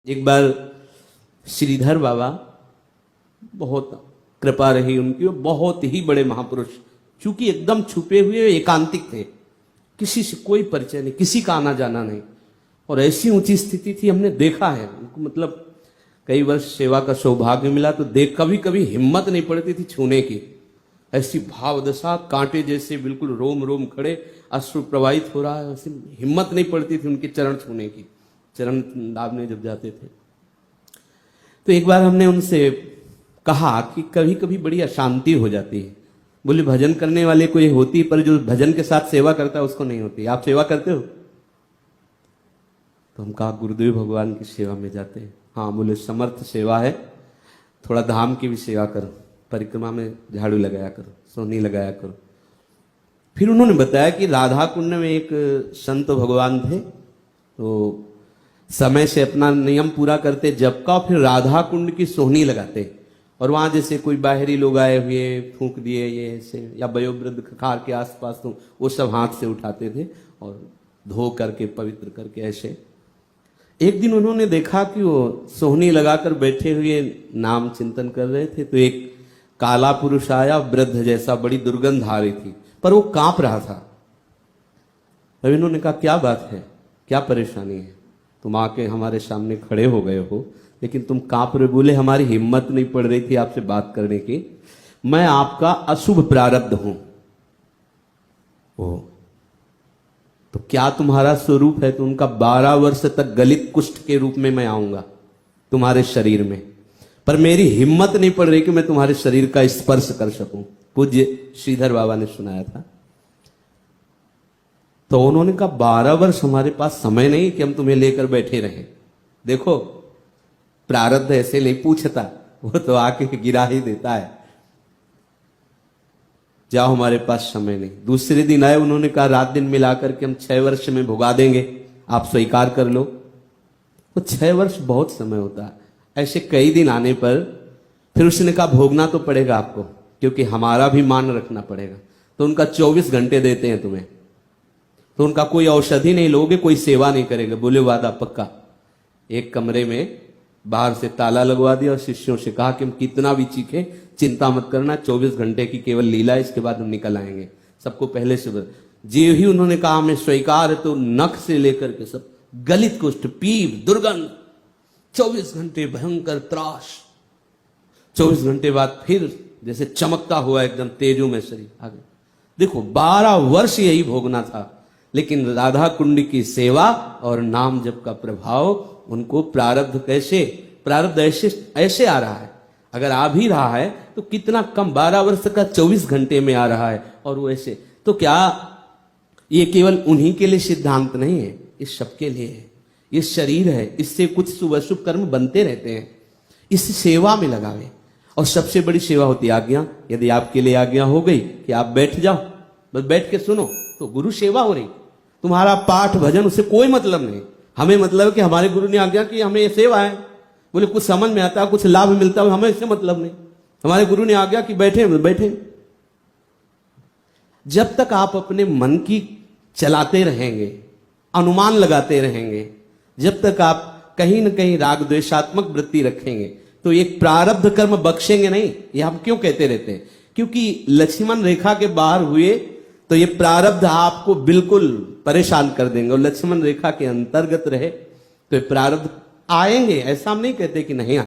एक बार श्रीधर बाबा, बहुत कृपा रही उनकी, बहुत ही बड़े महापुरुष, चूंकि एकदम छुपे हुए एकांतिक थे, किसी से कोई परिचय नहीं, किसी का आना जाना नहीं, और ऐसी ऊंची स्थिति थी, हमने देखा है उनको, मतलब कई वर्ष सेवा का सौभाग्य मिला तो देख कभी कभी हिम्मत नहीं पड़ती थी छूने की, ऐसी भावदशा, कांटे जैसे बिल्कुल रोम रोम खड़े, अश्रु प्रवाहित हो रहा है, ऐसी हिम्मत नहीं पड़ती थी उनके चरण छूने की, चरण दाबने जब जाते थे। तो एक बार हमने उनसे कहा कि कभी कभी बड़ी अशांति हो जाती है। बोले भजन करने वाले को ये होती है, पर जो भजन के साथ सेवा करता है उसको नहीं होती। आप सेवा करते हो? तो हम कहा गुरुदेव भगवान की सेवा में जाते हैं। हाँ, बोले समर्थ सेवा है, थोड़ा धाम की भी सेवा करो, परिक्रमा में झाड़ू लगाया करो, सोनी लगाया करो। फिर उन्होंने बताया कि राधा कुंड में एक संत भगवान थे, तो समय से अपना नियम पूरा करते जप का, फिर राधा कुंड की सोहनी लगाते, और वहां जैसे कोई बाहरी लोग आए हुए फूंक दिए ये ऐसे, या वयोवृद्ध खार के आसपास, तो वो सब हाथ से उठाते थे और धो करके पवित्र करके ऐसे। एक दिन उन्होंने देखा कि वो सोहनी लगाकर बैठे हुए नाम चिंतन कर रहे थे, तो एक काला पुरुष आया, वृद्ध जैसा, बड़ी दुर्गंध आ रही थी, पर वो कांप रहा था। तब इन्होंने कहा क्या बात है, क्या परेशानी है, तुम आके हमारे सामने खड़े हो गए हो, लेकिन तुम कांप रहे। बोले हमारी हिम्मत नहीं पड़ रही थी आपसे बात करने की, मैं आपका अशुभ प्रारब्ध हूं। ओ, तो क्या तुम्हारा स्वरूप है? तो उनका 12 वर्ष तक गलित कुष्ठ के रूप में मैं आऊंगा तुम्हारे शरीर में, पर मेरी हिम्मत नहीं पड़ रही कि मैं तुम्हारे शरीर का स्पर्श कर सकूं। पूज्य श्रीधर बाबा ने सुनाया था। तो उन्होंने कहा 12 वर्ष हमारे पास समय नहीं कि हम तुम्हें लेकर बैठे रहें। देखो प्रारब्ध ऐसे नहीं पूछता, वो तो आके गिरा ही देता है। जाओ, हमारे पास समय नहीं। दूसरे दिन आए, उन्होंने कहा रात दिन मिलाकर के हम 6 वर्ष में भुगा देंगे, आप स्वीकार कर लो। तो 6 वर्ष बहुत समय होता है। ऐसे कई दिन आने पर फिर उसने कहा भोगना तो पड़ेगा आपको, क्योंकि हमारा भी मान रखना पड़ेगा। तो उनका 24 घंटे देते हैं तुम्हें, तो उनका कोई औषधि नहीं लोगे, कोई सेवा नहीं करेगा। बोले वादा पक्का। एक कमरे में बाहर से ताला लगवा दिया और शिष्यों से कहा कि हम कितना भी चीखे, चिंता मत करना, 24 घंटे की केवल लीला, इसके बाद हम निकल आएंगे। सबको पहले से जे ही उन्होंने कहा हमें स्वीकार है, तो नख से लेकर के सब गलित कुष्ठ, पीप, दुर्गंध, 24 घंटे भयंकर त्रास। 24 घंटे बाद फिर जैसे चमकता हुआ एकदम तेजो में शरीर आगे। देखो 12 वर्ष यही भोगना था, लेकिन राधा कुंड की सेवा और नाम जप का प्रभाव उनको प्रारब्ध ऐसे आ रहा है। अगर आ भी रहा है तो कितना कम, 12 वर्ष का 24 घंटे में आ रहा है, और वो ऐसे। तो क्या ये केवल उन्हीं के लिए सिद्धांत नहीं है, इस सबके लिए है। ये शरीर है, इससे कुछ शुभ अशुभ कर्म बनते रहते हैं, इस सेवा में लगावे। और सबसे बड़ी सेवा होती है आज्ञा। यदि आपके लिए आज्ञा हो गई कि आप बैठ जाओ, बस बैठ के सुनो, तो गुरु सेवा हो रही। तुम्हारा पाठ भजन उससे कोई मतलब नहीं। हमें मतलब कि हमारे गुरु ने आज्ञा की, हमें ये सेवा है। बोले कुछ समझ में आता, कुछ लाभ मिलता है, हमें इससे मतलब नहीं। हमारे गुरु ने आज्ञा की बैठे बैठे। जब तक आप अपने मन की चलाते रहेंगे, अनुमान लगाते रहेंगे, जब तक आप कहीं ना कहीं राग द्वेषात्मक वृत्ति रखेंगे, तो एक प्रारब्ध कर्म बख्शेंगे नहीं। ये हम क्यों कहते रहते हैं? क्योंकि लक्ष्मण रेखा के बाहर हुए तो ये प्रारब्ध आपको बिल्कुल परेशान कर देंगे, और लक्ष्मण रेखा के अंतर्गत रहे तो ये प्रारब्ध आएंगे। ऐसा हम नहीं कहते कि नहीं